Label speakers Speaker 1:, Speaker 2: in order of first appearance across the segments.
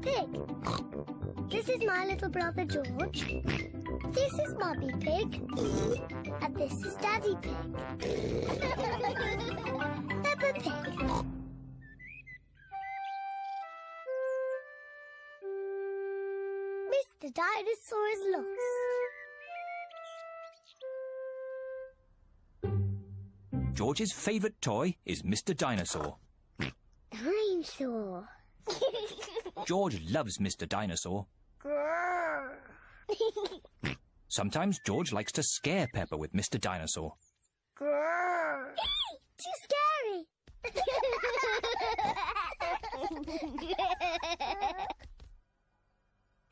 Speaker 1: Pig. This is my little brother George. This is Mummy Pig. And this is Daddy Pig. Peppa Pig. Mr Dinosaur is lost.
Speaker 2: George's favourite toy is Mr Dinosaur.
Speaker 1: Dinosaur.
Speaker 2: George loves Mr Dinosaur. Sometimes George likes to scare Peppa with Mr Dinosaur.
Speaker 1: Too scary.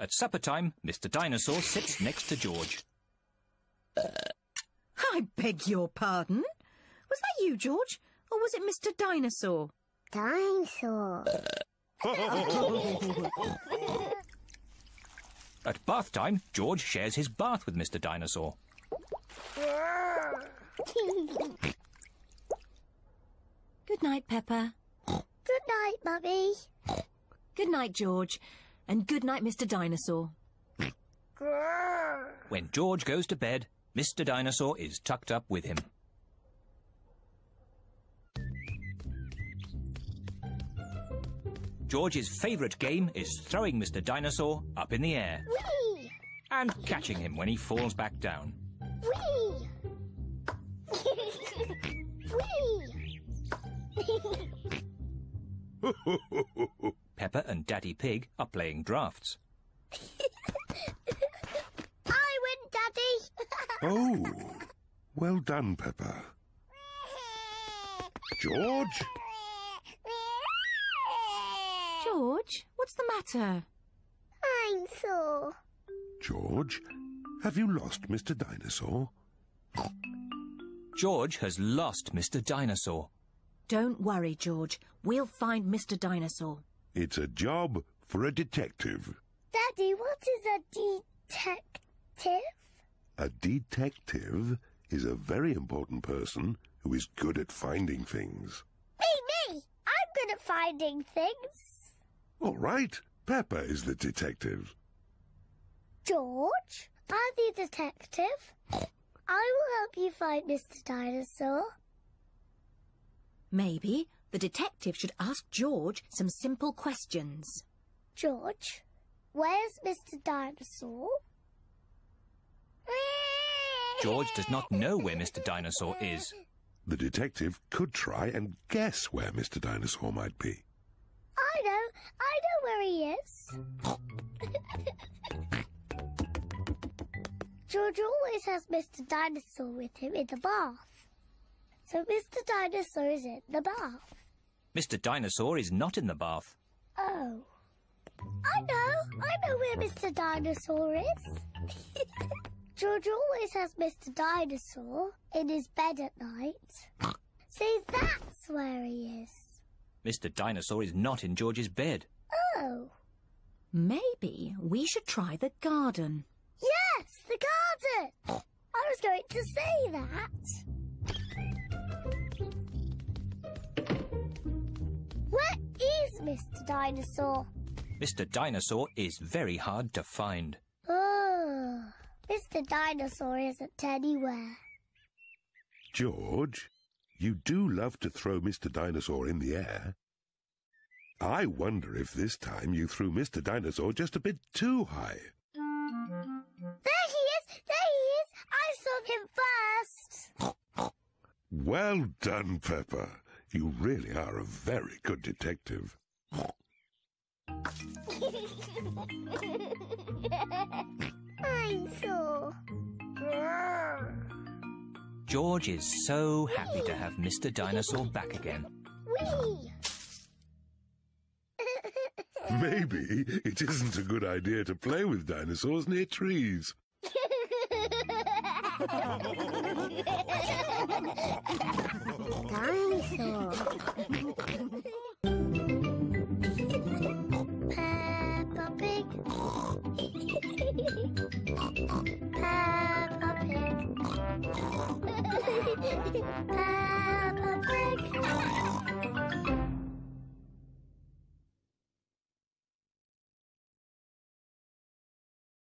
Speaker 2: At supper time, Mr Dinosaur sits next to George.
Speaker 3: I beg your pardon? Was that you, George? Or was it Mr Dinosaur?
Speaker 1: Dinosaur.
Speaker 2: At bath time, George shares his bath with Mr Dinosaur.
Speaker 3: Good night, Peppa.
Speaker 1: Good night, Mummy.
Speaker 3: Good night, George. And good night, Mr Dinosaur.
Speaker 2: When George goes to bed, Mr Dinosaur is tucked up with him. George's favourite game is throwing Mr Dinosaur up in the air.
Speaker 1: Whee!
Speaker 2: And catching him when he falls back down.
Speaker 1: Whee! Whee!
Speaker 2: Peppa and Daddy Pig are playing drafts.
Speaker 1: I win, Daddy!
Speaker 4: Oh, well done, Peppa. George?
Speaker 3: George, what's the matter?
Speaker 1: I'm sore.
Speaker 4: George, have you lost Mr Dinosaur?
Speaker 2: George has lost Mr Dinosaur.
Speaker 3: Don't worry, George. We'll find Mr Dinosaur.
Speaker 4: It's a job for a detective.
Speaker 1: Daddy, what is a detective?
Speaker 4: A detective is a very important person who is good at finding things.
Speaker 1: Me! I'm good at finding things.
Speaker 4: All right, Peppa is the detective.
Speaker 1: George, I'm the detective. I will help you find Mr Dinosaur.
Speaker 3: Maybe the detective should ask George some simple questions.
Speaker 1: George, where's Mr Dinosaur?
Speaker 4: George does not know where Mr Dinosaur is. The detective could try and guess where Mr Dinosaur might be.
Speaker 1: I know where he is. George always has Mr Dinosaur with him in the bath. So Mr Dinosaur is in the bath.
Speaker 2: Mr Dinosaur is not in the bath.
Speaker 1: Oh. I know where Mr Dinosaur is. George always has Mr Dinosaur in his bed at night. See, that's where he is.
Speaker 2: Mr Dinosaur is not in George's bed.
Speaker 1: Oh.
Speaker 3: Maybe we should try the garden.
Speaker 1: Yes, the garden. I was going to say that. Where is Mr Dinosaur?
Speaker 2: Mr Dinosaur is very hard to find.
Speaker 1: Oh, Mr Dinosaur isn't anywhere.
Speaker 4: George, you do love to throw Mr Dinosaur in the air. I wonder if this time you threw Mr Dinosaur just a bit too high.
Speaker 1: There he is! There he is! I saw him first!
Speaker 4: Well done, Peppa. You really are a very good detective.
Speaker 1: I'm sore.
Speaker 2: George is so happy to have Mr Dinosaur back again.
Speaker 1: Whee!
Speaker 4: Maybe it isn't a good idea to play with dinosaurs near trees.
Speaker 1: Dinosaur.